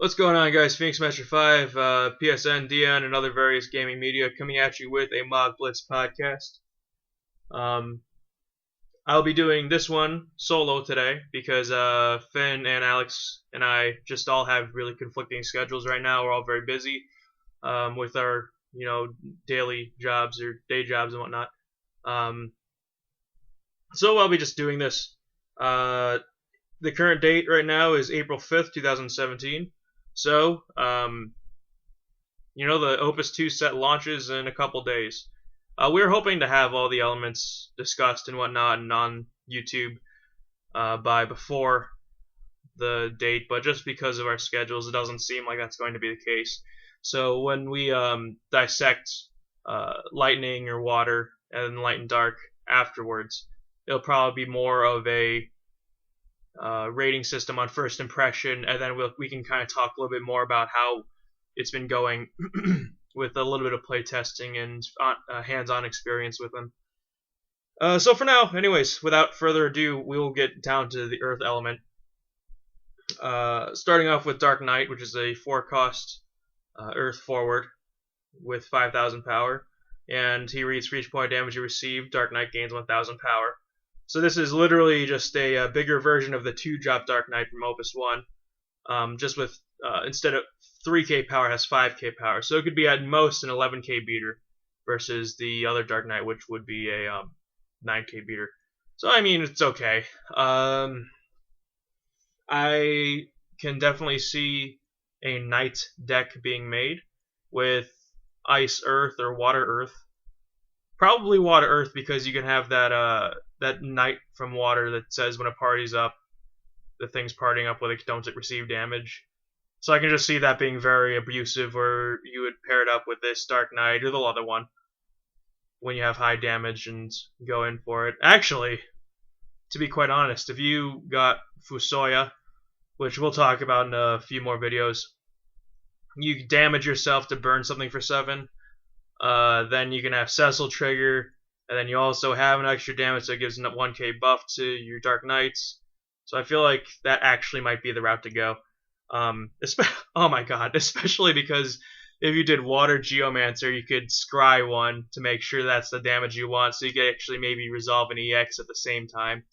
What's going on, guys? Phoenix Master 5, PSN, DN, and other various gaming media coming at you with a Mock Blitz podcast. I'll be doing this one solo today because Finn and Alex and I just all have really conflicting schedules right now. We're all very busy with our, daily jobs or day jobs and whatnot. So I'll be just doing this. The current date right now is April 5th, 2017. So, the Opus II set launches in a couple days. We're hoping to have all the elements discussed and whatnot and on YouTube by before the date, but just because of our schedules, it doesn't seem like that's going to be the case. So when we dissect lightning or water and light and dark afterwards, it'll probably be more of a rating system on first impression, and then we can kind of talk a little bit more about how it's been going with a little bit of play testing and hands-on experience with them. So for now, anyways, without further ado, we will get down to the Earth element. Starting off with Dark Knight, which is a 4-cost Earth forward with 5,000 power, and he reads for each point of damage you receive, Dark Knight gains 1,000 power. So this is literally just a bigger version of the 2-drop Dark Knight from Opus 1, just with, instead of 3k power, has 5k power. So it could be at most an 11k beater versus the other Dark Knight, which would be a 9k beater. So, I mean, it's okay. I can definitely see a Knight deck being made with Ice Earth or Water Earth. Probably Water Earth because you can have that Knight from Water that says when a party's up, the thing's partying up where they don't receive damage. So I can just see that being very abusive, where you would pair it up with this Dark Knight or the other one when you have high damage and go in for it. Actually, to be quite honest, if you got Fusoya, which we'll talk about in a few more videos, you damage yourself to burn something for 7. Then you can have Cecil trigger, and then you also have an extra damage that gives a 1k buff to your Dark Knights. So I feel like that actually might be the route to go. Oh my god, especially because if you did Water Geomancer, you could scry one to make sure that's the damage you want, so you could actually maybe resolve an EX at the same time.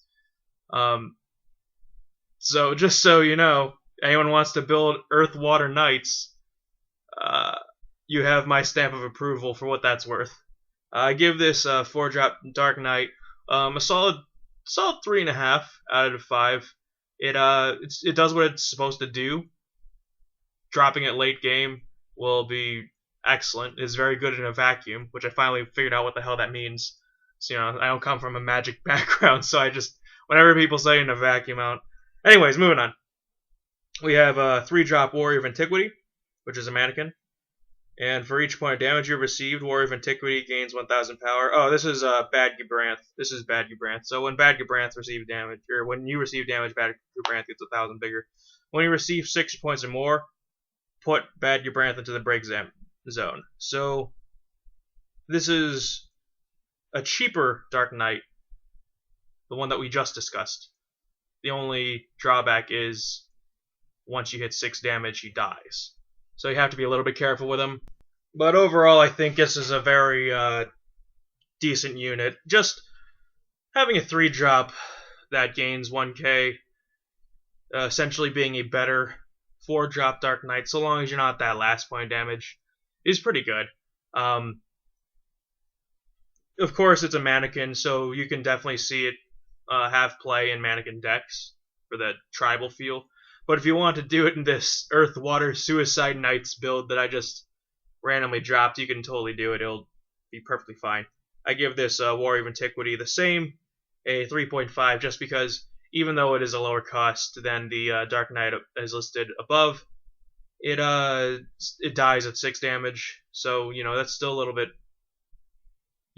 So just so you know, anyone wants to build Earth Water Knights, you have my stamp of approval for what that's worth. I give this 4-drop Dark Knight a solid 3.5 out of 5. It does what it's supposed to do. Dropping it late game will be excellent. It's very good in a vacuum, which I finally figured out what the hell that means. So, I don't come from a Magic background, so I just, whenever people say in a vacuum out. Anyways, moving on. We have a 3-drop Warrior of Antiquity, which is a mannequin. And for each point of damage you've received, Warrior of Antiquity gains 1,000 power. Oh, this is Bad Gibranth. This is Bad Gibranth. So when Bad Gibranth receives damage, or when you receive damage, Bad Gibranth gets 1,000 bigger. When you receive 6 points or more, put Bad Gibranth into the break zone. So this is a cheaper Dark Knight, the one that we just discussed. The only drawback is once you hit 6 damage, he dies. So you have to be a little bit careful with him. But overall, I think this is a very decent unit. Just having a 3-drop that gains 1k, essentially being a better 4-drop Dark Knight, so long as you're not that last point of damage, is pretty good. Of course, it's a mannequin, so you can definitely see it have play in mannequin decks for the tribal feel. But if you want to do it in this Earth Water Suicide Knights build that I just randomly dropped, you can totally do it. It'll be perfectly fine. I give this Warrior of Antiquity the same, a 3.5, just because even though it is a lower cost than the Dark Knight as listed above, it dies at 6 damage. So, that's still a little bit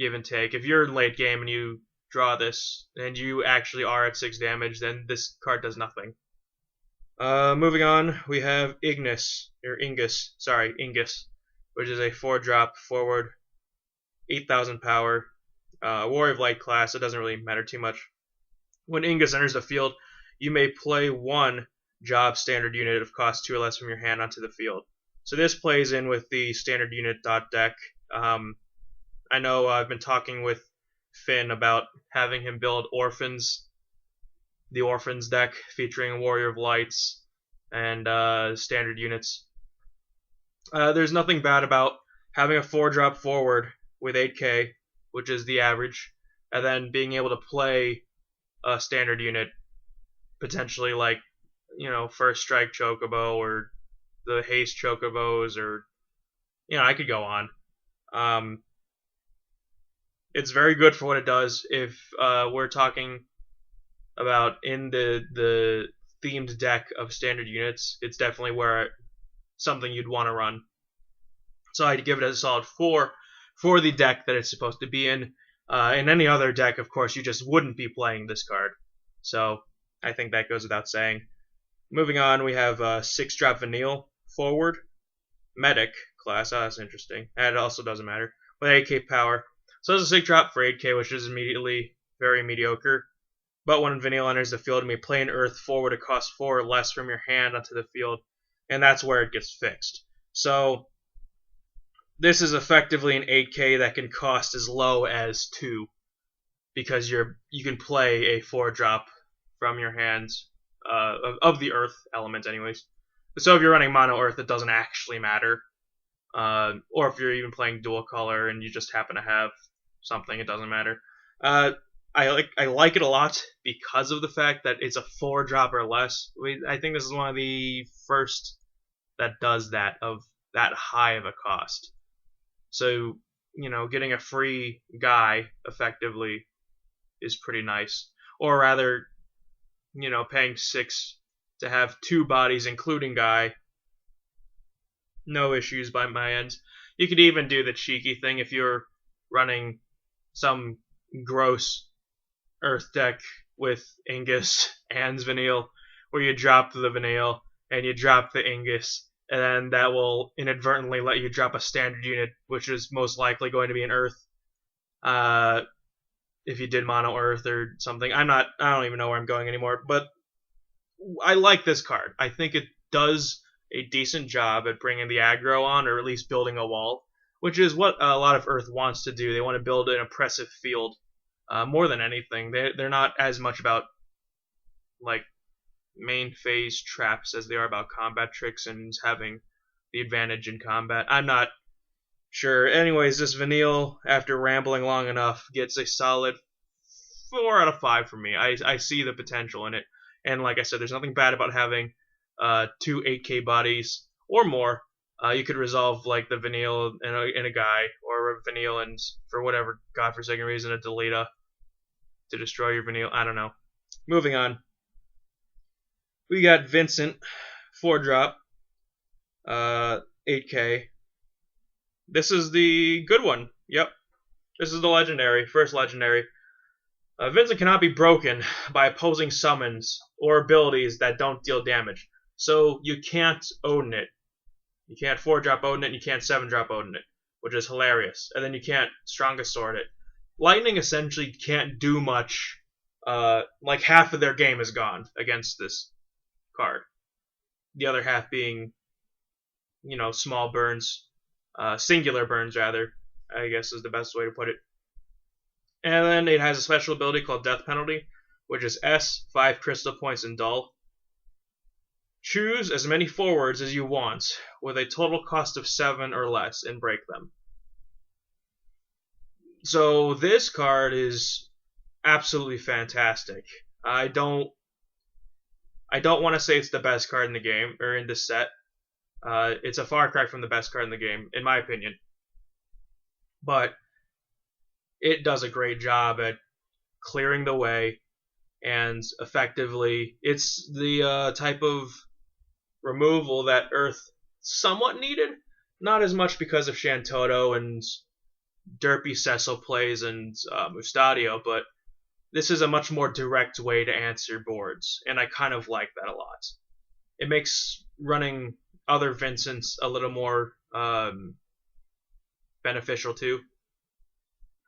give and take. If you're late game and you draw this and you actually are at 6 damage, then this card does nothing. Moving on, we have Ingus, which is a 4-drop forward, 8,000 power, Warrior of Light class. It doesn't really matter too much. When Ingus enters the field, you may play 1 job standard unit of cost 2 or less from your hand onto the field. So this plays in with the standard unit dot deck. I know I've been talking with Finn about having him build Orphans, the Orphans deck featuring Warrior of Lights and standard units. There's nothing bad about having a 4-drop forward with 8k, which is the average, and then being able to play a standard unit, potentially like, First Strike Chocobo or the Haste Chocobos, or, I could go on. It's very good for what it does. If we're talking about in the themed deck of standard units, it's definitely something you'd want to run. So I'd give it a solid 4 for the deck that it's supposed to be in. In any other deck, of course, you just wouldn't be playing this card. So I think that goes without saying. Moving on, we have 6-drop Vanille forward. Medic class. Oh, that's interesting. And it also doesn't matter. With 8k power. So there's a 6-drop for 8k, which is immediately very mediocre. But when Vanille enters the field, you may play an Earth forward at cost 4 or less from your hand onto the field. And that's where it gets fixed. So this is effectively an 8k that can cost as low as 2, because you can play a 4-drop from your hands of the Earth element, anyways. So if you're running mono Earth, it doesn't actually matter. Or if you're even playing dual color and you just happen to have something, it doesn't matter. I like it a lot because of the fact that it's a 4-drop or less. I think this is one of the first that does that of that high of a cost. So, getting a free guy effectively is pretty nice. Or rather, paying 6 to have 2 bodies, including guy. No issues by my end. You could even do the cheeky thing if you're running some gross Earth deck with Ingus and Vanille, where you drop the Vanille and you drop the Ingus, and then that will inadvertently let you drop a standard unit, which is most likely going to be an Earth. If you did mono Earth or something. I don't even know where I'm going anymore, but I like this card. I think it does a decent job at bringing the aggro on, or at least building a wall, which is what a lot of Earth wants to do. They want to build an oppressive field more than anything. They're not as much about like main phase traps as they are about combat tricks and having the advantage in combat. I'm not sure. Anyways, this Vanille, after rambling long enough, gets a solid 4 out of 5 for me. I see the potential in it. And like I said, there's nothing bad about having 2 8k bodies or more. You could resolve like the Vanille in a guy, or a Vanille and, for whatever godforsaken reason, a Deleta to destroy your Vanille. I don't know. Moving on. We got Vincent, 4-drop, 8k. This is the good one. Yep. This is the legendary, first legendary. Vincent cannot be broken by opposing summons or abilities that don't deal damage. So you can't Odin it. You can't 4-drop Odin it, and you can't 7-drop Odin it, which is hilarious. And then you can't Strongest Sword it. Lightning essentially can't do much. Like half of their game is gone against this card. The other half being, small burns. Singular burns, rather, I guess is the best way to put it. And then it has a special ability called Death Penalty, which is S, 5 crystal points, and dull. Choose as many forwards as you want, with a total cost of 7 or less, and break them. So this card is absolutely fantastic. I don't want to say it's the best card in the game, or in this set. It's a far cry from the best card in the game, in my opinion. But it does a great job at clearing the way, and effectively, it's the type of removal that Earth somewhat needed. Not as much because of Shantoto and derpy Cecil plays and Mustadio, but this is a much more direct way to answer boards, and I kind of like that a lot. It makes running other Vincents a little more beneficial too.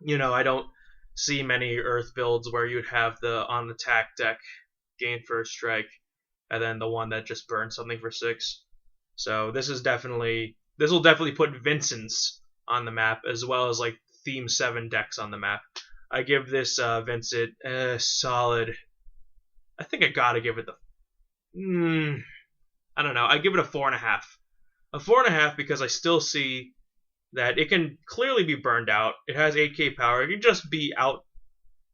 I don't see many Earth builds where you'd have the on attack deck gain first strike, and then the one that just burns something for 6. So this will definitely put Vincent's on the map, as well as like Theme 7 decks on the map. I give this Vincent a solid. I think I gotta give it the. I don't know. I give it a 4.5. A 4.5 because I still see that it can clearly be burned out. It has 8k power. It can just be out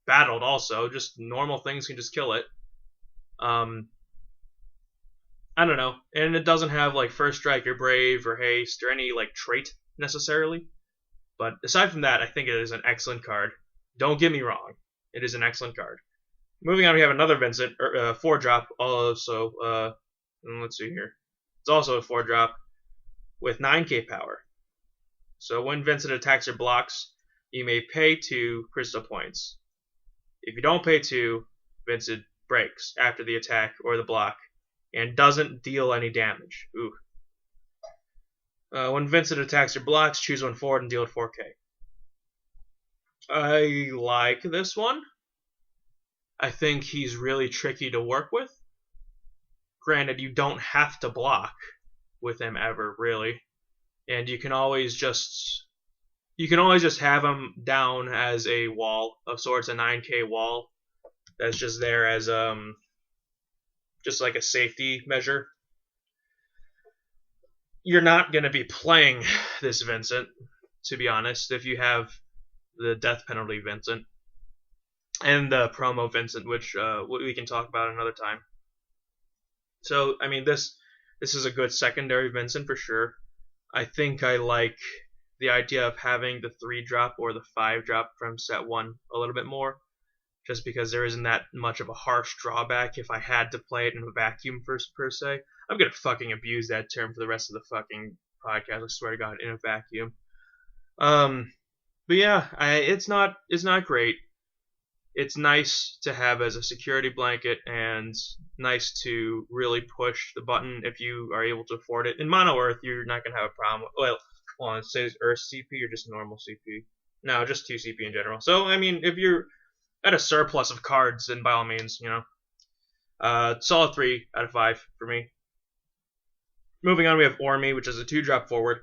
battled also. Just normal things can just kill it. I don't know. And it doesn't have like First Strike or Brave or Haste or any like trait necessarily. But aside from that, I think it is an excellent card. Don't get me wrong. It is an excellent card. Moving on, we have another Vincent, 4-drop, also, let's see here. It's also a 4-drop with 9k power. So when Vincent attacks or blocks, you may pay 2 crystal points. If you don't pay 2, Vincent breaks after the attack or the block and doesn't deal any damage. Ooh. When Vincent attacks or blocks, choose one forward and deal it 4k. I like this one. I think he's really tricky to work with. Granted, you don't have to block with him ever, really. And you can always just have him down as a wall of sorts, a 9k wall that's just there as just like a safety measure. You're not going to be playing this Vincent, to be honest, if you have the death penalty Vincent and the promo Vincent, which we can talk about another time. So, I mean, this is a good secondary Vincent for sure. I think I like the idea of having the 3-drop or the 5-drop from set 1 a little bit more, just because there isn't that much of a harsh drawback if I had to play it in a vacuum per se. I'm going to fucking abuse that term for the rest of the fucking podcast, I swear to God, in a vacuum. But yeah, it's not great. It's nice to have as a security blanket and nice to really push the button if you are able to afford it. In Mono Earth, you're not going to have a problem. Well, hold on, it says Earth CP or just normal CP? No, just 2 CP in general. So, I mean, if you're at a surplus of cards, then by all means, you know. Solid 3 out of 5 for me. Moving on, we have Ormi, which is a 2-drop forward,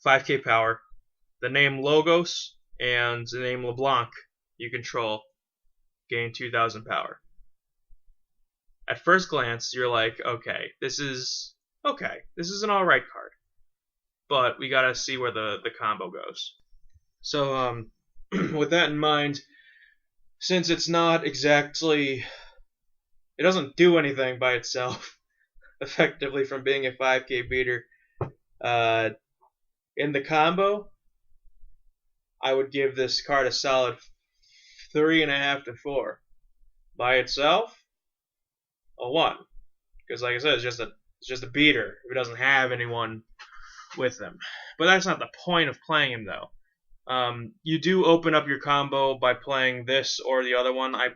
5k power. The name Logos and the name LeBlanc you control gain 2,000 power. At first glance, you're like, okay, this is an alright card. But we gotta see where the combo goes. So, with that in mind, since it's not exactly, it doesn't do anything by itself, effectively from being a 5k beater, in the combo, I would give this card a solid 3.5 to 4. By itself, a 1. Because like I said, it's just a beater if it doesn't have anyone with them. But that's not the point of playing him, though. You do open up your combo by playing this or the other one, I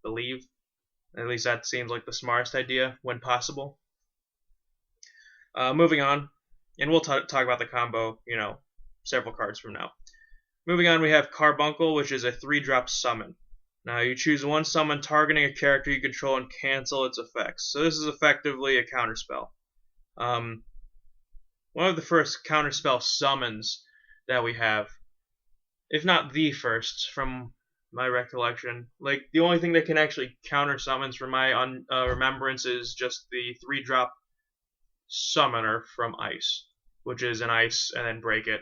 believe. At least that seems like the smartest idea when possible. Moving on, and we'll talk about the combo, you know, several cards from now. Moving on, we have Carbuncle, which is a 3-drop summon. Now, you choose one summon targeting a character you control and cancel its effects. So this is effectively a counterspell. One of the first counterspell summons that we have, if not the first, from my recollection. Like, the only thing that can actually counter summons from my remembrance is just the 3-drop summoner from Ice, which is an Ice and then break it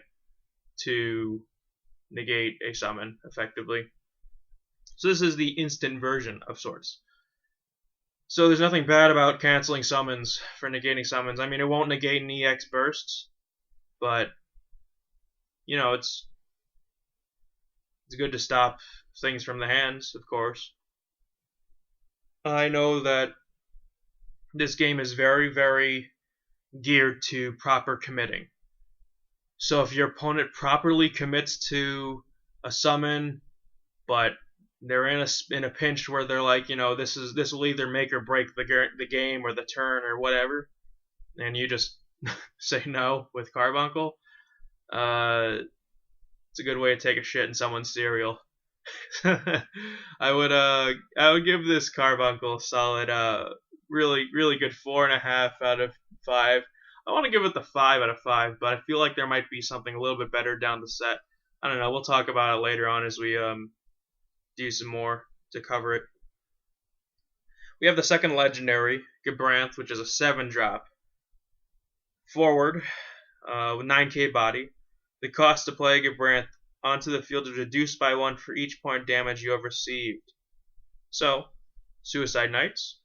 to negate a summon, effectively. So this is the instant version of sorts. So there's nothing bad about canceling summons for negating summons. I mean, it won't negate an EX bursts, but, you know, it's good to stop things from the hands, of course. I know that this game is very, very geared to proper committing. So if your opponent properly commits to a summon, but they're in a pinch where they're like, you know, this will either make or break the game or the turn or whatever, and you just say no with Carbuncle, it's a good way to take a shit in someone's cereal. I would give this Carbuncle a solid really good 4.5 out of 5. I want to give it the 5 out of 5, but I feel like there might be something a little bit better down the set. I don't know. We'll talk about it later on as we do some more to cover it. We have the second legendary, Gabranth, which is a 7-drop. Forward, with 9k body. The cost to play Gabranth onto the field is reduced by 1 for each point of damage you have received. So, Suicide Knights.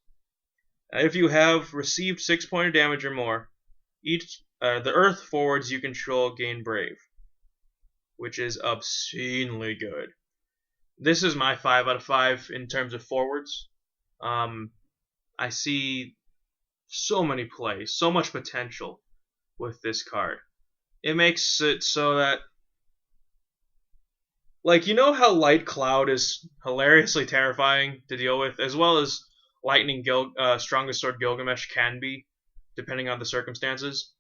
If you have received 6 points of damage or more, the Earth forwards you control gain Brave, which is obscenely good. This is my 5 out of 5 in terms of forwards. I see so many plays, so much potential with this card. It makes it so that, like, you know how Light Cloud is hilariously terrifying to deal with, as well as Lightning Strongest Sword Gilgamesh can be, depending on the circumstances?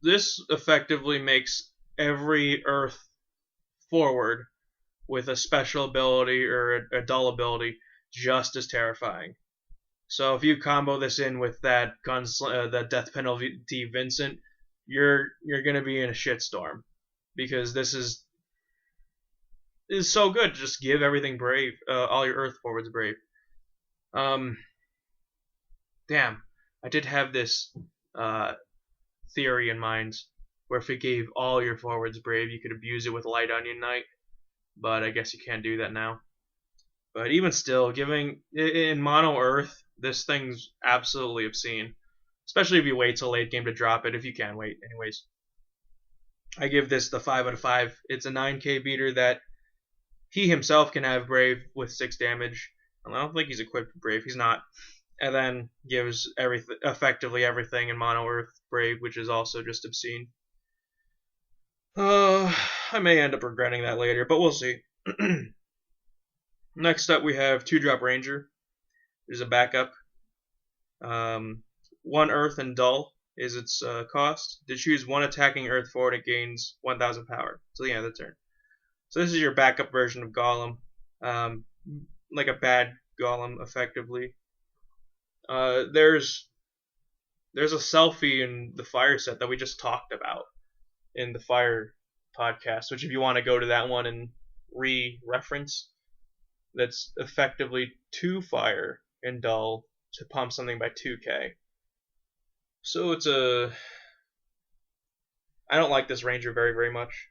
This effectively makes every Earth forward with a special ability or a dull ability just as terrifying. So if you combo this in with that that Death Penalty Vincent, you're gonna be in a shitstorm, because this is so good. Just give everything Brave, all your Earth forwards Brave. Damn, I did have this theory in mind where if it gave all your forwards Brave, you could abuse it with Light Onion Knight, but I guess you can't do that now. But even still, giving in mono Earth, this thing's absolutely obscene. Especially if you wait till late game to drop it, if you can wait, anyways. I give this the 5 out of 5. It's a 9k beater that he himself can have Brave with 6 damage. I don't think he's equipped with Brave, he's not. And then gives effectively everything in mono Earth Brave, which is also just obscene. I may end up regretting that later, but we'll see. Next up, we have 2-drop Ranger. There's a backup. 1 Earth and Dull is its cost. To choose 1 attacking Earth forward, it gains 1,000 power till the end of the turn. So this is your backup version of Golem, like a bad Golem, effectively. There's a selfie in the Fire set that we just talked about in the Fire podcast, which if you want to go to that one and re-reference, that's effectively 2 Fire and Dull to pump something by 2k. So it's I don't like this Ranger very much,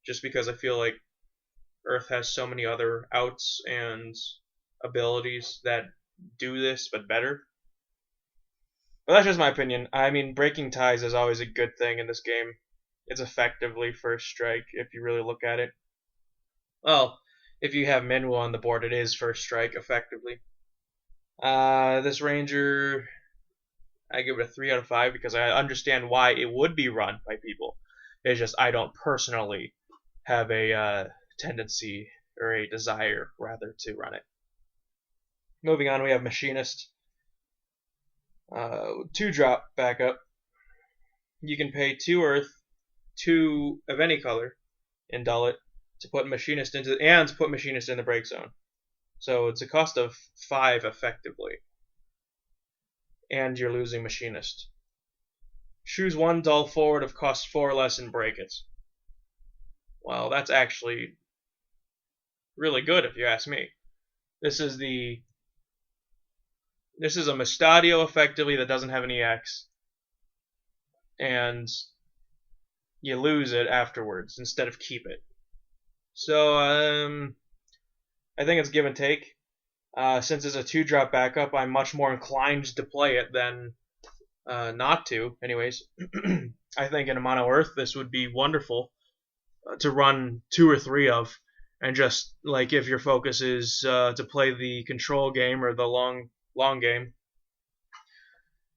just because I feel like Earth has so many other outs and abilities that do this, but better. But that's just my opinion. I mean, Breaking Ties is always a good thing in this game. It's effectively first strike if you really look at it. Well, if you have Minwu on the board, it is first strike, effectively. This Ranger, I give it a 3 out of 5 because I understand why it would be run by people. It's just I don't personally have a tendency, or a desire, rather, to run it. Moving on, we have Machinist. 2-drop backup. You can pay 2 Earth, 2 of any color, and dull it to put Machinist in the break zone. So it's a cost of 5 effectively. And you're losing Machinist. Choose 1 dull forward of cost 4 or less and break it. Well, that's actually really good if you ask me. This is a Mustadio effectively that doesn't have any X. And you lose it afterwards instead of keep it. So I think it's give and take. Since it's a 2-drop backup, I'm much more inclined to play it than not to. Anyways, I think in a mono Earth this would be wonderful to run 2 or 3 of, and just like if your focus is to play the control game or the long game,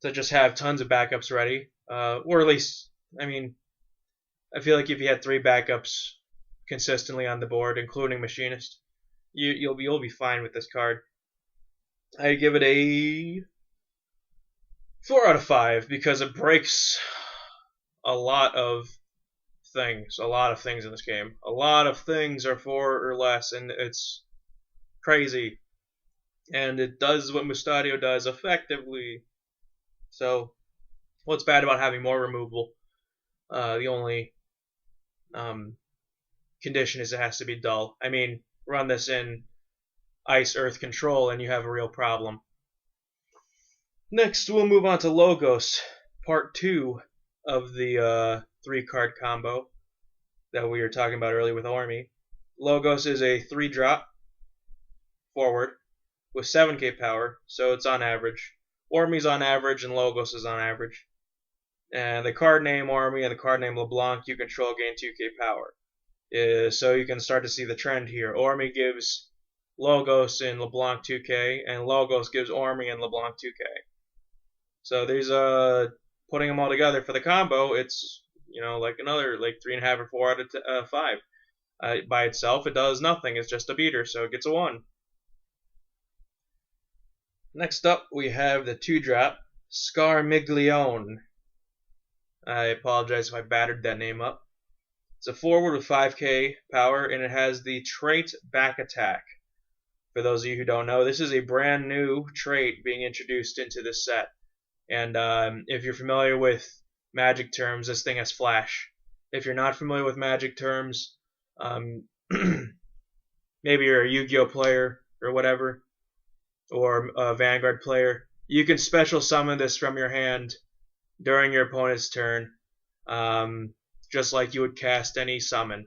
to just have tons of backups ready, or at least, I mean, I feel like if you had 3 backups consistently on the board, including Machinist, you'll be fine with this card. I give it a 4 out of 5 because it breaks a lot of things in this game. A lot of things are 4 or less, and it's crazy. and it does what Mustadio does effectively. So, what's bad about having more removal? The only um, condition is it has to be dull. I mean, run this in Ice Earth Control and you have a real problem. Next, we'll move on to Logos, part 2 of the 3-card combo that we were talking about earlier with Ormi. Logos is a 3-drop forward with 7k power, so it's on average. Ormi's on average and Logos is on average. And the card name Ormi and the card name LeBlanc you control gain 2k power. So you can start to see the trend here. Ormi gives Logos and LeBlanc 2k, and Logos gives Ormi and LeBlanc 2k. So there's putting them all together for the combo. It's like another 3.5 or 4 out of 5. By itself, it does nothing. It's just a beater, so it gets a 1. Next up, we have the 2-drop Scarmiglione. I apologize if I battered that name up. It's a forward with 5k power, and it has the trait Back Attack. For those of you who don't know, this is a brand new trait being introduced into this set. And if you're familiar with Magic terms, this thing has Flash. If you're not familiar with Magic terms, maybe you're a Yu-Gi-Oh player or whatever, or a Vanguard player, you can special summon this from your hand during your opponent's turn, just like you would cast any summon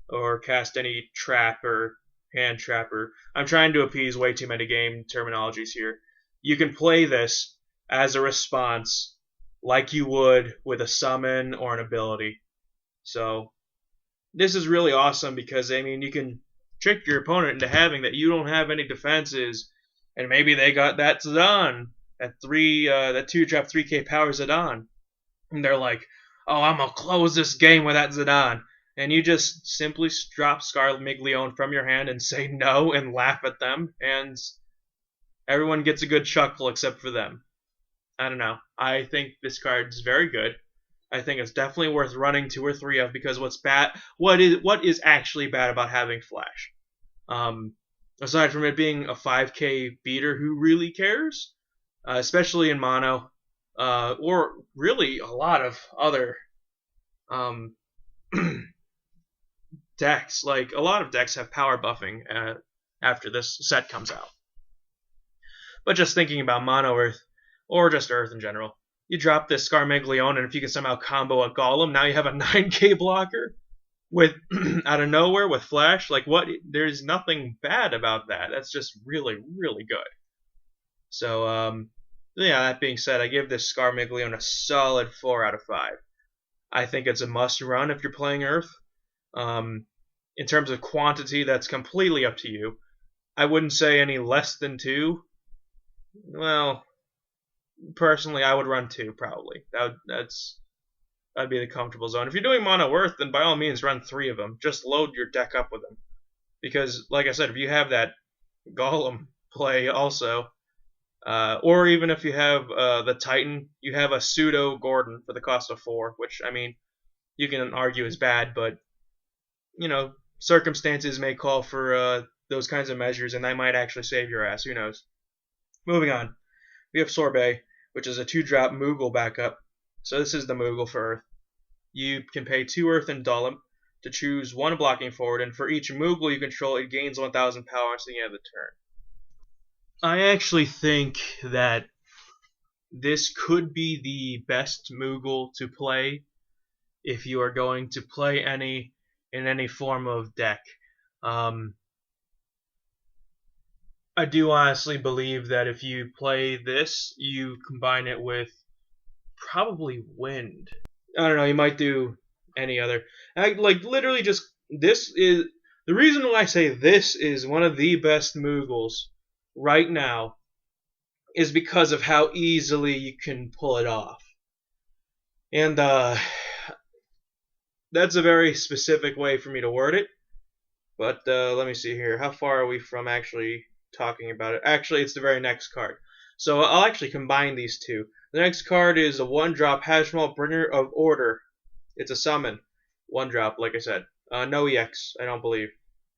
or cast any trap or hand trapper. I'm trying to appease way too many game terminologies here. You can play this as a response like you would with a summon or an ability. So this is really awesome because, I mean, you can trick your opponent into having that you don't have any defenses, and maybe they got that Zidane, that 2-drop 3k power Zidane, and they're like, oh, I'm going to close this game with that Zidane. And you just simply drop Scarmiglione from your hand and say no and laugh at them, and everyone gets a good chuckle except for them. I don't know. I think this card is very good. I think it's definitely worth running 2 or 3 of, because what is actually bad about having Flash? Aside from it being a 5k beater, who really cares? Especially in mono, or really a lot of other decks. Like, a lot of decks have power buffing after this set comes out. But just thinking about mono Earth, or just Earth in general, you drop this Scarmiglione, and if you can somehow combo a Golem, now you have a 9k blocker with out of nowhere with Flash. Like, what? There's nothing bad about that. That's just really, really good. So, yeah, that being said, I give this Scarmiglione a solid 4 out of 5. I think it's a must-run if you're playing Earth. In terms of quantity, that's completely up to you. I wouldn't say any less than 2. Well, personally, I would run 2 probably. That'd be the comfortable zone. If you're doing mono Earth, then by all means run 3 of them. Just load your deck up with them, because, like I said, if you have that Golem play also, or even if you have the Titan, you have a pseudo Gordon for the cost of 4, which, I mean, you can argue is bad, but circumstances may call for those kinds of measures, and that might actually save your ass. Who knows? Moving on, we have Sorbet, which is a 2-drop Moogle backup. So this is the Moogle for Earth. You can pay 2 Earth and Dullum to choose 1 blocking forward, and for each Moogle you control, it gains 1,000 power until the end of the turn. I actually think that this could be the best Moogle to play if you are going to play in any form of deck. I do honestly believe that if you play this, you combine it with probably Wind. I don't know, you might do any other. Literally just, this is, the reason why I say this is one of the best Moogles right now is because of how easily you can pull it off. And that's a very specific way for me to word it. But let me see here. How far are we from actually talking about it? Actually, it's the very next card. So I'll actually combine these two. The next card is a 1-drop Hashmal, Bringer of Order. It's a summon. 1-drop, like I said. No EX, I don't believe.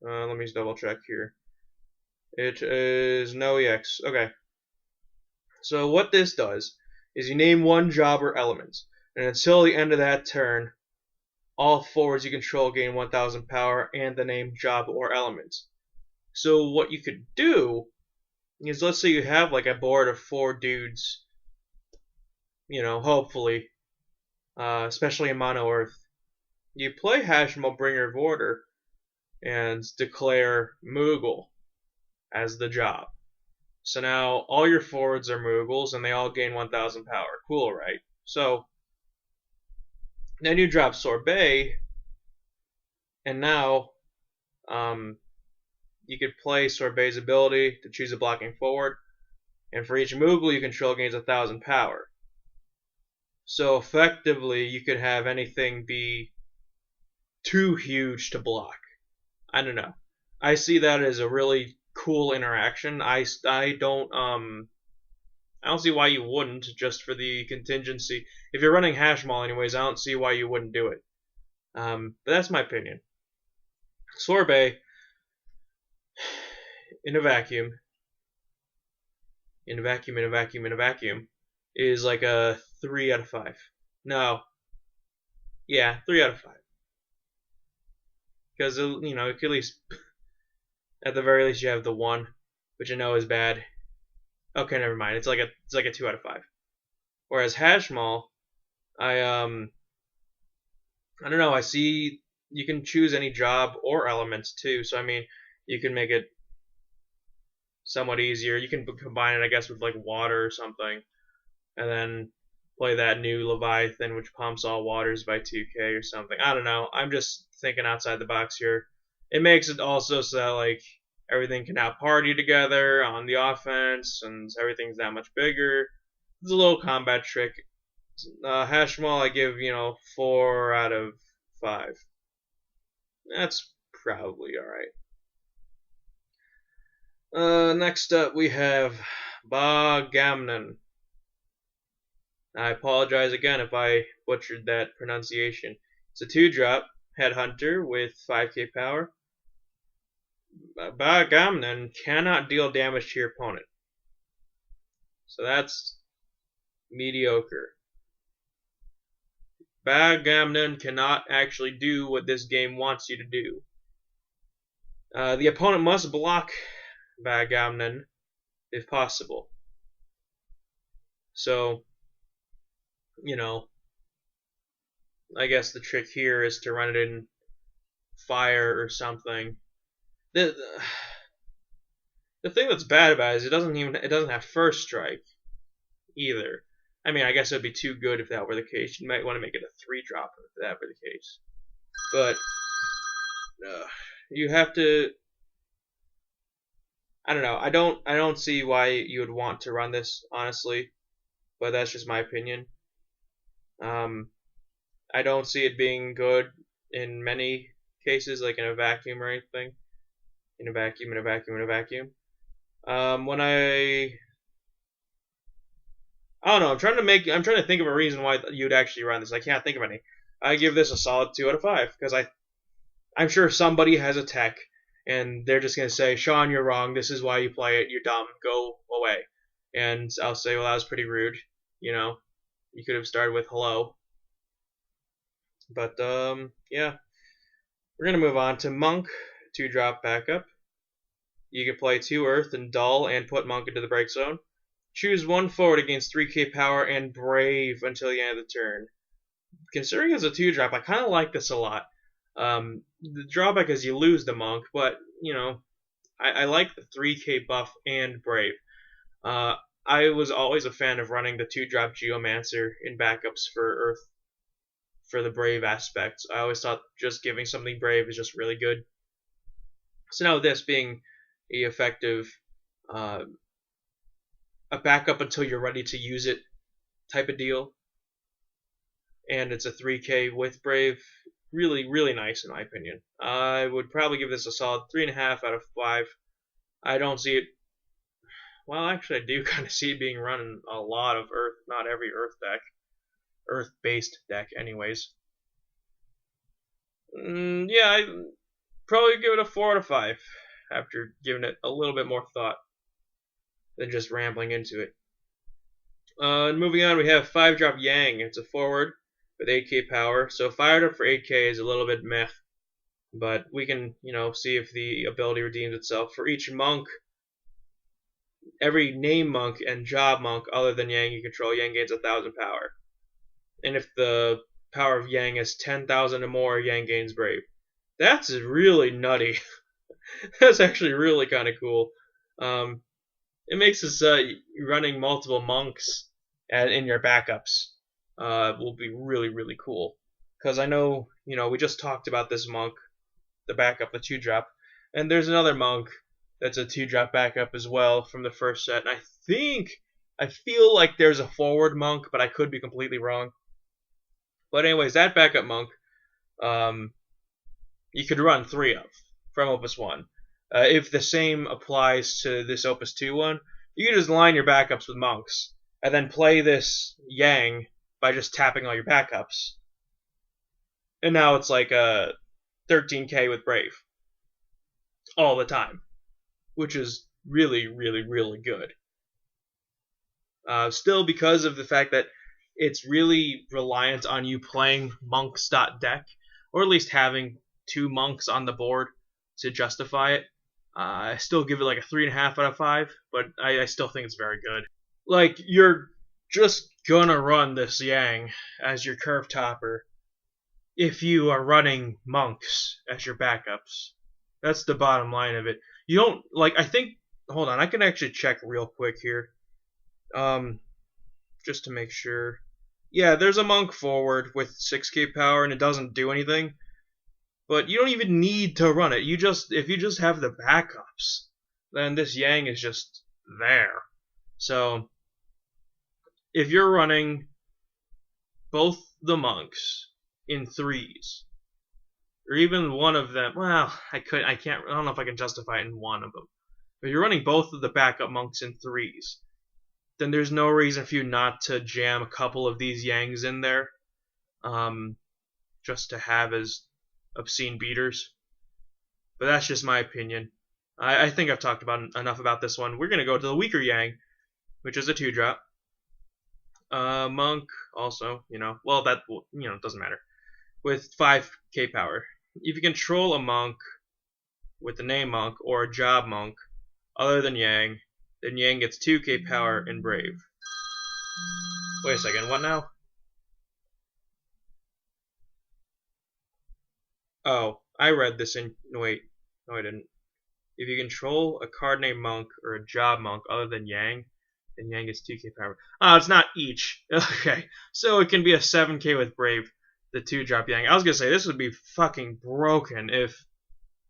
Let me just double check here. It is no EX. Okay. So what this does is you name one job or element, and until the end of that turn, all forwards you control gain 1,000 power and the named job or element. So what you could do is, let's say you have like a board of 4 dudes, hopefully, especially in Mono Earth. You play Hashimo Bringer of Order and declare Moogle as the job. So now all your forwards are Moogles and they all gain 1,000 power. Cool, right? So then you drop Sorbet, and now you could play Sorbet's ability to choose a blocking forward, and for each Moogle you control gains 1,000 power. So effectively, you could have anything be too huge to block. I don't know. I see that as a really cool interaction. I don't see why you wouldn't, just for the contingency. If you're running Hash Mall anyways, I don't see why you wouldn't do it. But that's my opinion. Sorbet, in a vacuum, is like a 3 out of 5. No. Yeah, 3 out of 5. Because, at least, at the very least, you have the 1, which I know is bad. Okay, never mind. It's like a 2 out of 5. Whereas Hash Mall, I don't know. I see you can choose any job or elements too. So I mean, you can make it somewhat easier. You can combine it, I guess, with like water or something, and then play that new Leviathan, which pumps all waters by 2k or something. I don't know. I'm just thinking outside the box here. It makes it also so that like everything can now party together on the offense, and everything's that much bigger. It's a little combat trick. Hash Mall, I give 4 out of 5. That's probably alright. Next up we have Bagamnon. I apologize again if I butchered that pronunciation. It's a 2-drop Headhunter with 5k power. Bagamnon cannot deal damage to your opponent. So that's mediocre. Bagamnon cannot actually do what this game wants you to do. The opponent must block Bagamnon if possible. So, I guess the trick here is to run it in fire or something. The thing that's bad about it is it doesn't have first strike either. I mean, I guess it would be too good if that were the case. You might want to make it a 3-drop if that were the case. But you have to. I don't know. I don't see why you would want to run this, honestly. But that's just my opinion. I don't see it being good in many cases, like in a vacuum or anything. In a vacuum. When I don't know. I'm trying to think of a reason why you'd actually run this. I can't think of any. I give this a solid 2 out of 5 because I'm sure somebody has a tech and they're just gonna say, Sean, you're wrong. This is why you play it. You're dumb. Go away. And I'll say, well, that was pretty rude. You could have started with hello. But yeah, we're gonna move on to Monk, 2-drop backup. You can play 2 Earth and Dull and put Monk into the break zone. Choose 1 forward against 3k power and Brave until the end of the turn. Considering it's a 2-drop, I kind of like this a lot. The drawback is you lose the Monk, but I like the 3k buff and Brave. I was always a fan of running the 2-drop Geomancer in backups for Earth for the Brave aspects. I always thought just giving something Brave is just really good. So now this being a effective a backup until you're ready to use it type of deal, and it's a 3k with Brave, really, really nice in my opinion. I would probably give this a solid 3.5 out of 5. I don't see it. Well, actually, I do kind of see it being run in a lot of Earth, not every Earth deck. Earth-based deck, anyways. Yeah, I'd probably give it a 4 out of 5. after giving it a little bit more thought than just rambling into it. And moving on, we have 5-drop Yang. It's a forward with 8k power, so fired up for 8k is a little bit meh, but we can, see if the ability redeems itself. For each monk, every name monk and job monk other than Yang you control, Yang gains 1,000 power. And if the power of Yang is 10,000 or more, Yang gains Brave. That's really nutty. That's actually really kind of cool. It makes us running multiple monks in your backups will be really, really cool. Because I know, we just talked about this monk, the backup, the 2-drop, and there's another monk that's a 2-drop backup as well from the first set. And I feel like there's a forward monk, but I could be completely wrong. But anyways, that backup monk, you could run 3 of from Opus 1. If the same applies to this Opus 2 one, you can just line your backups with monks, and then play this Yang by just tapping all your backups. And now it's like 13k with Brave all the time, which is really, really, really good. Still, because of the fact that it's really reliant on you playing monks.deck, or at least having 2 monks on the board to justify it. I still give it like a 3.5 out of 5, but I still think it's very good. Like, you're just gonna run this Yang as your curve topper if you are running monks as your backups. That's the bottom line of it. You don't, hold on, I can actually check real quick here. Just to make sure. Yeah, there's a monk forward with 6k power and it doesn't do anything. But you don't even need to run it. If you just have the backups, then this Yang is just there. So if you're running both the monks in 3s, or even one of them, well, I don't know if I can justify it in one of them. But if you're running both of the backup monks in 3s, then there's no reason for you not to jam a couple of these Yangs in there, just to have as obscene beaters. But that's just my opinion. I think I've talked about enough about this one. We're going to go to the weaker Yang, which is a 2-drop. Monk, also, well, that, doesn't matter. With 5k power. If you control a monk with the name monk or a job monk other than Yang, then Yang gets 2k power and Brave. Wait a second, what now? Oh, I read this in... Wait, no I didn't. If you control a card named Monk or a job monk other than Yang, then Yang gets 2k power. Oh, it's not each. Okay, so it can be a 7k with Brave, the 2-drop Yang. I was gonna say, this would be fucking broken if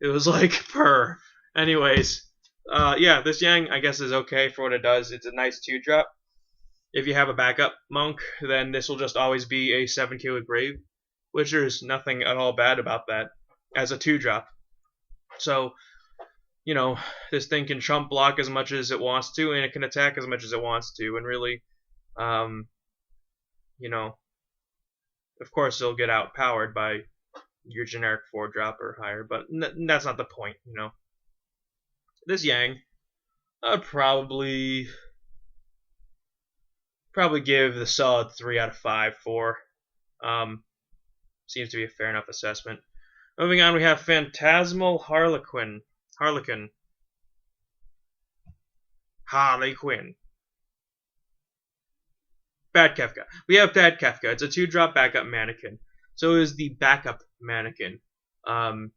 it was like per. Anyways, yeah, this Yang, I guess, is okay for what it does. It's a nice 2-drop. If you have a backup monk, then this will just always be a 7k with Brave, which there's nothing at all bad about that as a 2-drop. So, this thing can chump block as much as it wants to, and it can attack as much as it wants to, and really, of course it'll get outpowered by your generic 4-drop or higher, but that's not the point, This Yang, I'd probably give the solid 3 out of 5 for. Seems to be a fair enough assessment. Moving on, we have Phantasmal Harlequin. Harley Quinn. Bad Kefka. We have Bad Kefka. It's a 2-drop backup mannequin. So it is the backup mannequin. I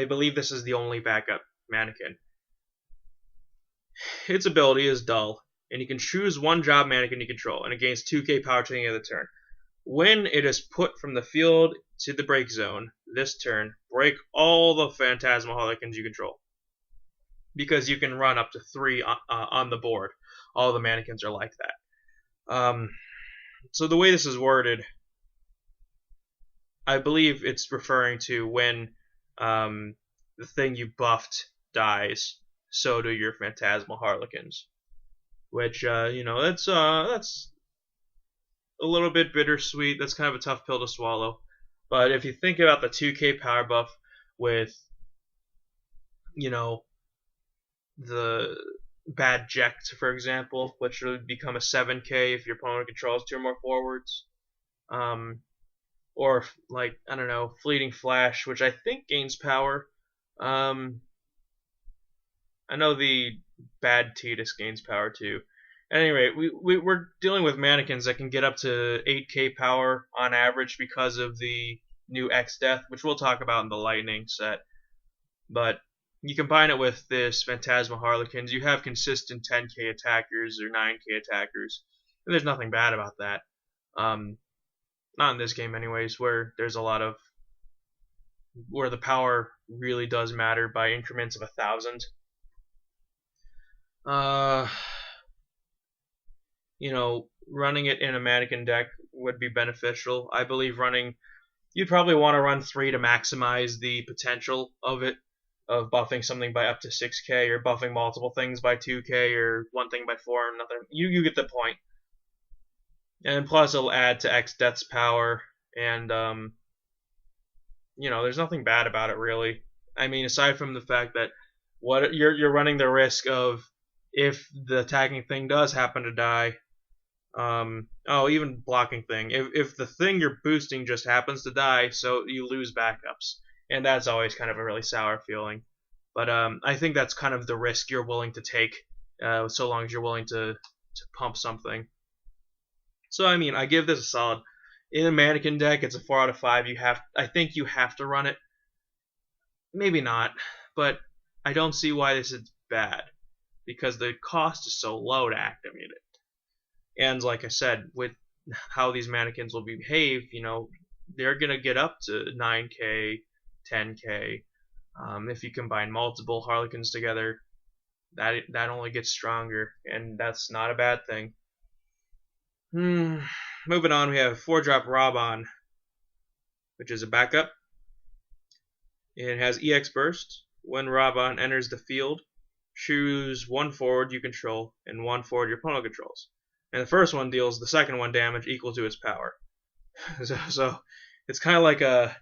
believe this is the only backup mannequin. Its ability is dull, and you can choose one job mannequin you control, and it gains 2k power to the end of the turn. When it is put from the field to the break zone this turn, break all the Phantasmal Harlequins you control. Because you can run up to 3 on the board. All the mannequins are like that. So the way this is worded, I believe it's referring to when the thing you buffed dies, so do your Phantasmal Harlequins. Which, that's a little bit bittersweet. That's kind of a tough pill to swallow. But if you think about the 2k power buff with, the bad Ject, for example, which would become a 7K if your opponent controls 2 or more forwards. Or like, I don't know, Fleeting Flash, which I think gains power. I know the bad Tidus gains power too. At any rate, we're dealing with mannequins that can get up to 8k power on average because of the new X Death, which we'll talk about in the Lightning set. But you combine it with this Phantasma Harlequins, you have consistent 10k attackers or 9k attackers, and there's nothing bad about that. Not in this game, anyways, where there's a lot of where the power really does matter by increments of 1,000. You know, running it in a mannequin deck would be beneficial. I believe you'd probably want to run 3 to maximize the potential of it, of buffing something by up to 6k, or buffing multiple things by 2k, or one thing by 4, and another. You get the point. And plus, it'll add to X Death's power, and you know, there's nothing bad about it really. I mean, aside from the fact that what you're running the risk of, if the attacking thing does happen to die, even blocking thing. If the thing you're boosting just happens to die, so you lose backups, and that's always kind of a really sour feeling. But I think that's kind of the risk you're willing to take, so long as you're willing to pump something. So I mean, I give this a solid. In a mannequin deck, it's a 4 out of 5. I think you have to run it. Maybe not, but I don't see why this is bad, because the cost is so low to activate it. And like I said, with how these mannequins will behave, you know, they're gonna get up to 9k, 10k. If you combine multiple Harlequins together, that only gets stronger, and that's not a bad thing. Moving on, we have 4-drop Raban, which is a backup. It has EX Burst. When Raban enters the field, choose 1 forward you control and 1 forward your opponent controls. And the first one deals the second one damage equal to its power. so it's kind of like a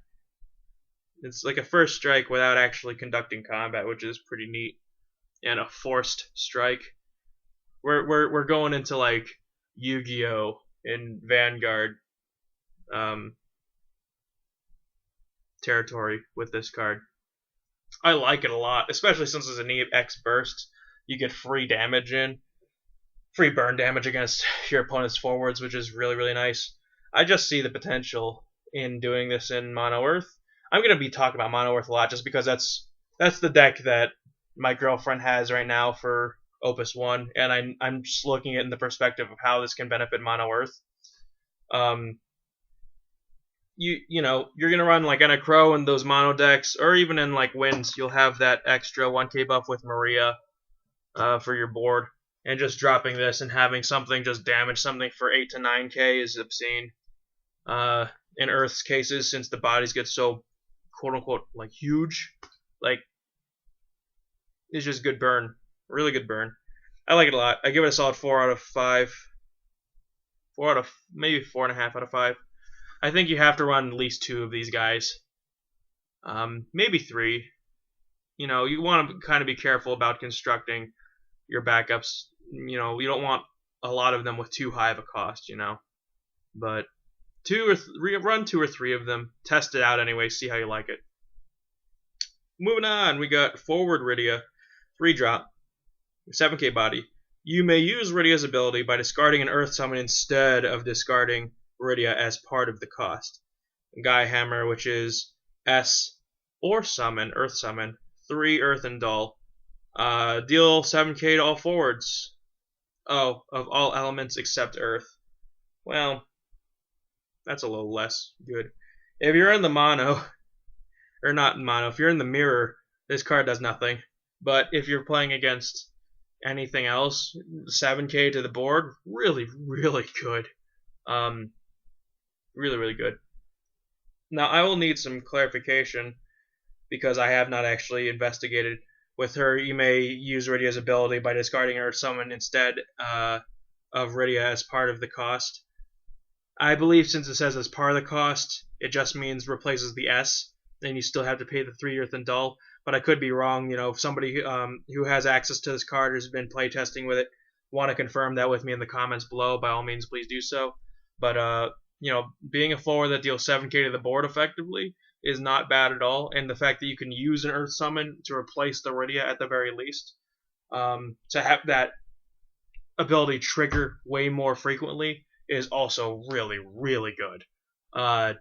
first strike without actually conducting combat, which is pretty neat, and a forced strike. We're going into like Yu-Gi-Oh! In Vanguard territory with this card. I like it a lot, especially since it's an EX Burst. You get free burn damage against your opponent's forwards, which is really, really nice. I just see the potential in doing this in Mono Earth. I'm going to be talking about Mono Earth a lot just because that's the deck that my girlfriend has right now for Opus 1, and I'm just looking at it in the perspective of how this can benefit Mono Earth. You know, you're gonna run like a Crow in those mono decks, or even in like Winds, you'll have that extra 1k buff with Maria for your board, and just dropping this and having something just damage something for 8 to 9k is obscene. In Earth's cases, since the bodies get so quote unquote like huge, like it's just good burn. Really good burn. I like it a lot. I give it a solid 4 out of 5. Maybe 4.5 out of 5. I think you have to run at least 2 of these guys. Maybe 3. You know, you want to kind of be careful about constructing your backups. You know, you don't want a lot of them with too high of a cost, you know. But run 2 or 3 of them. Test it out anyway. See how you like it. Moving on, we got Forward Rydia. 3-drop. 7k body. You may use Rydia's ability by discarding an Earth Summon instead of discarding Rydia as part of the cost. Guy Hammer, which is S or Summon, Earth Summon, 3 Earth and Dull. Deal 7k to all forwards. Oh, of all elements except Earth. Well, that's a little less good. If you're in the mono, or not in mono, if you're in the mirror, this card does nothing. But if you're playing against anything else, 7k to the board, really, really good. Really, really good. Now, I will need some clarification because I have not actually investigated. With her, you may use Rydia's ability by discarding Earth Summon instead of Rydia as part of the cost. I believe since it says as part of the cost, it just means replaces the S, then you still have to pay the 3 Earth and Dull. but I could be wrong. If somebody who has access to this card has been playtesting with it, want to confirm that with me in the comments below, by all means, please do so. But being a forward that deals 7k to the board effectively is not bad at all, and the fact that you can use an Earth Summon to replace the Rydia at the very least, to have that ability trigger way more frequently is also really, really good. 4.5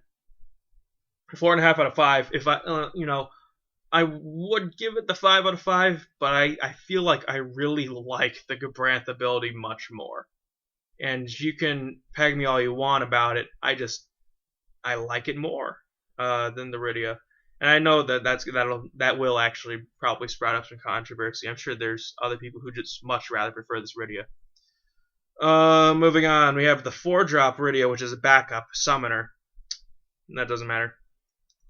out of 5. If I would give it the 5 out of 5, but I feel like I really like the Gabranth ability much more. And you can peg me all you want about it. I like it more than the Rydia. And I know that will actually probably sprout up some controversy. I'm sure there's other people who just much rather prefer this Rydia. Moving on, we have the 4-drop Rydia, which is a backup summoner. That doesn't matter.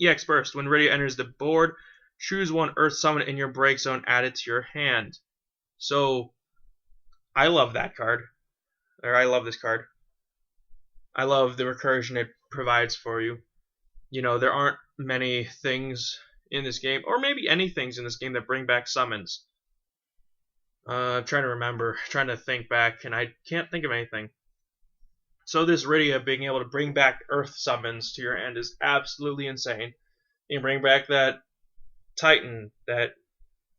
EX Burst. When Rydia enters the board, choose one Earth Summon in your break zone, add it to your hand. So, I love that card. I love this card. I love the recursion it provides for you. There aren't many things in this game, or maybe any things in this game that bring back summons. I'm trying to remember, trying to think back, and I can't think of anything. So this Rydia being able to bring back Earth summons to your hand is absolutely insane. You can bring back that Titan that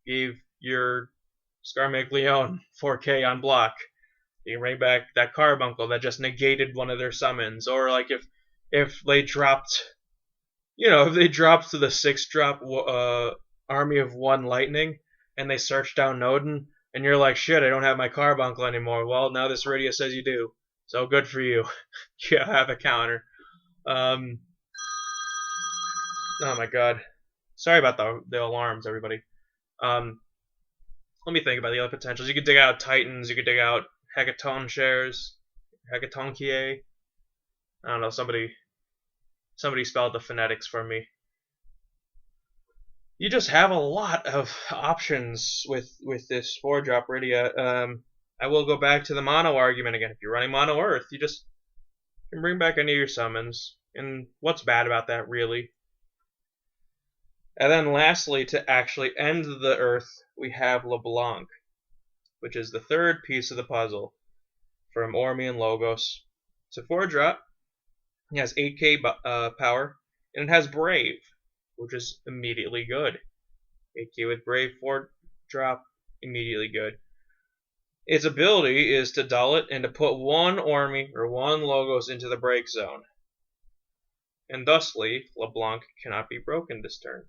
gave your Skarmic Leon 4k on block. You can bring back that Carbuncle that just negated one of their summons. Or like if they dropped, if they dropped to the 6-drop Army of 1 Lightning and they search down Nodin, and you're like, shit, I don't have my Carbuncle anymore. Well, now this Rydia says you do. So good for you. You have a counter. Oh my god. Sorry about the alarms, everybody. Let me think about the other potentials. You could dig out Titans. You could dig out Hecaton shares. Hecatonkie. I don't know. Somebody spelled the phonetics for me. You just have a lot of options with this 4-drop Rydia. I will go back to the mono argument again. If you're running mono Earth, you just can bring back any of your summons. And what's bad about that, really? And then lastly, to actually end the Earth, we have LeBlanc, which is the 3rd piece of the puzzle from Ormi and Logos. It's a 4-drop. It has 8k power, and it has Brave, which is immediately good. 8k with Brave, 4-drop, immediately good. Its ability is to dull it and to put one Ormi or one Logos into the break zone. And thusly, LeBlanc cannot be broken this turn.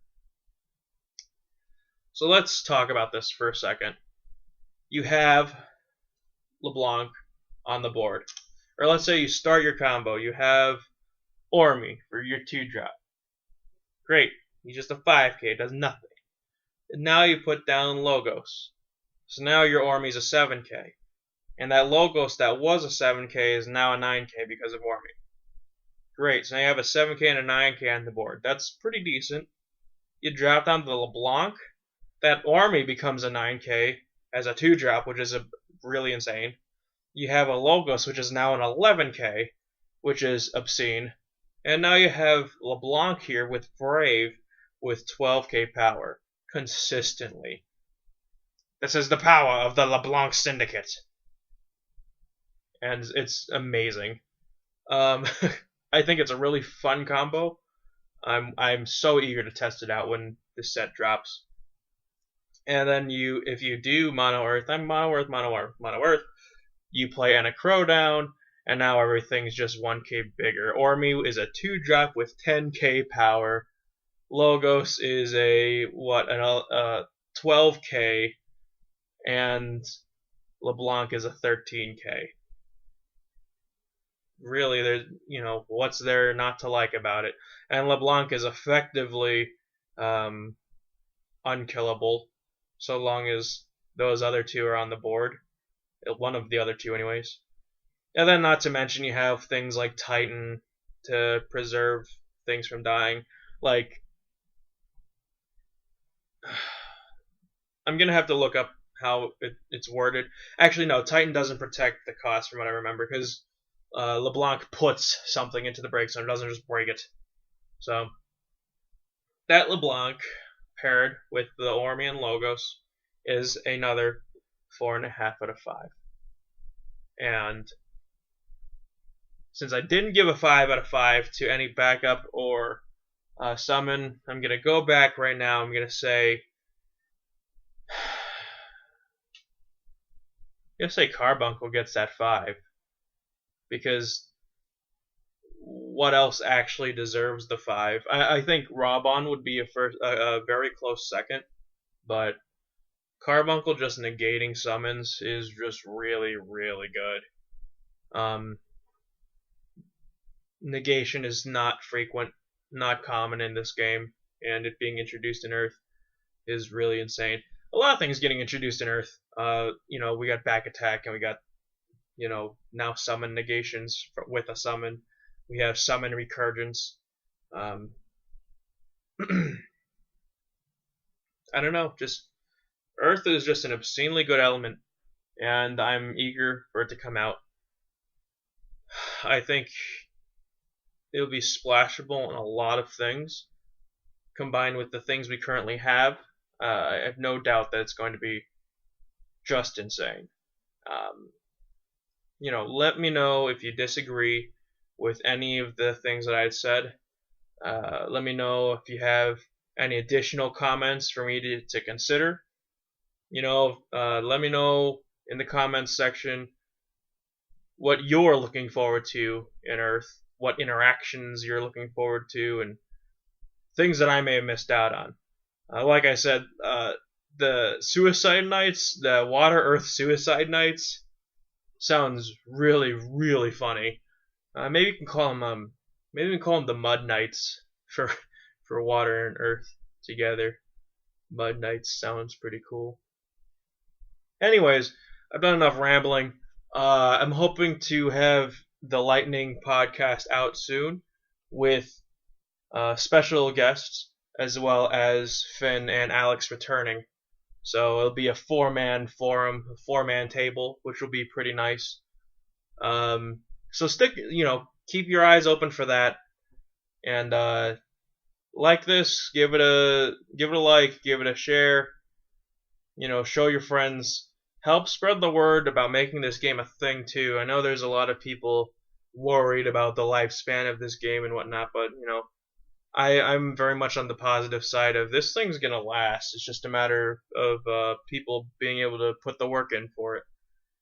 So let's talk about this for a second. You have LeBlanc on the board. Or let's say you start your combo. You have Ormi for your 2-drop. Great. He's just a 5k, does nothing. And now you put down Logos. So now your Ormi is a 7k. And that Logos that was a 7k is now a 9k because of Ormi. Great, so now you have a 7k and a 9k on the board. That's pretty decent. You drop down to the LeBlanc. That Ormi becomes a 9k as a 2-drop, which is really insane. You have a Logos, which is now an 11k, which is obscene. And now you have LeBlanc here with Brave with 12k power consistently. This is the power of the LeBlanc Syndicate. And it's amazing. I think it's a really fun combo. I'm so eager to test it out when this set drops. And then if you do Mono Earth, I'm Mono Earth, Mono Earth, Mono Earth, you play Anna Crowdown, and now everything's just 1k bigger. Ormi is a 2-drop with 10k power. Logos is a 12k, and LeBlanc is a 13k. Really, there's what's there not to like about it? And LeBlanc is effectively unkillable so long as those other two are on the board. One of the other two, anyways. And then, not to mention, you have things like Titan to preserve things from dying. Like, I'm gonna have to look up how it's worded. Actually, no, Titan doesn't protect the cost, from what I remember, because LeBlanc puts something into the break zone, it doesn't just break it. So, that LeBlanc paired with the Ormian Logos is another 4.5 out of 5. And since I didn't give a 5 out of 5 to any backup or summon, I'm going to go back right now. I'm going to say Carbuncle gets that 5, because what else actually deserves the 5? I think Robon would be a very close second, but Carbuncle just negating summons is just really, really good. Negation is not frequent, not common in this game, and it being introduced in Earth is really insane. A lot of things getting introduced in Earth. We got back attack, and we got, now summon negations with a summon. We have summon recurgence. I don't know, just Earth is just an obscenely good element, and I'm eager for it to come out. I think it'll be splashable in a lot of things, combined with the things we currently have. I have no doubt that it's going to be just insane. Let me know if you disagree with any of the things that I said. Let me know if you have any additional comments for me to consider. Let me know in the comments section what you're looking forward to in Earth, what interactions you're looking forward to, and things that I may have missed out on. Like I said, the Suicide Nights, the Water Earth Suicide Nights, sounds really, really funny. Maybe we can call them the Mud Knights for Water and Earth together. Mud Knights sounds pretty cool. Anyways, I've done enough rambling. I'm hoping to have the Lightning podcast out soon with special guests, as well as Finn and Alex returning. So it'll be a 4-man forum, a 4-man table, which will be pretty nice. So keep your eyes open for that, and like this, give it a like, give it a share. Show your friends, help spread the word about making this game a thing too. I know there's a lot of people worried about the lifespan of this game and whatnot, but I'm very much on the positive side of this thing's gonna last. It's just a matter of people being able to put the work in for it.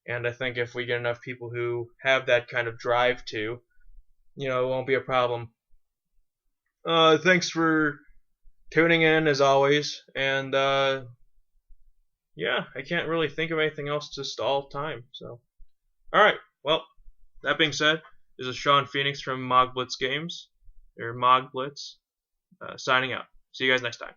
And I think if we get enough people who have that kind of drive to, it won't be a problem. Thanks for tuning in as always, and yeah, I can't really think of anything else to stall time. So, alright, well, that being said, this is Sean Phoenix from Mogblitz Games, or Mogblitz, signing out. See you guys next time.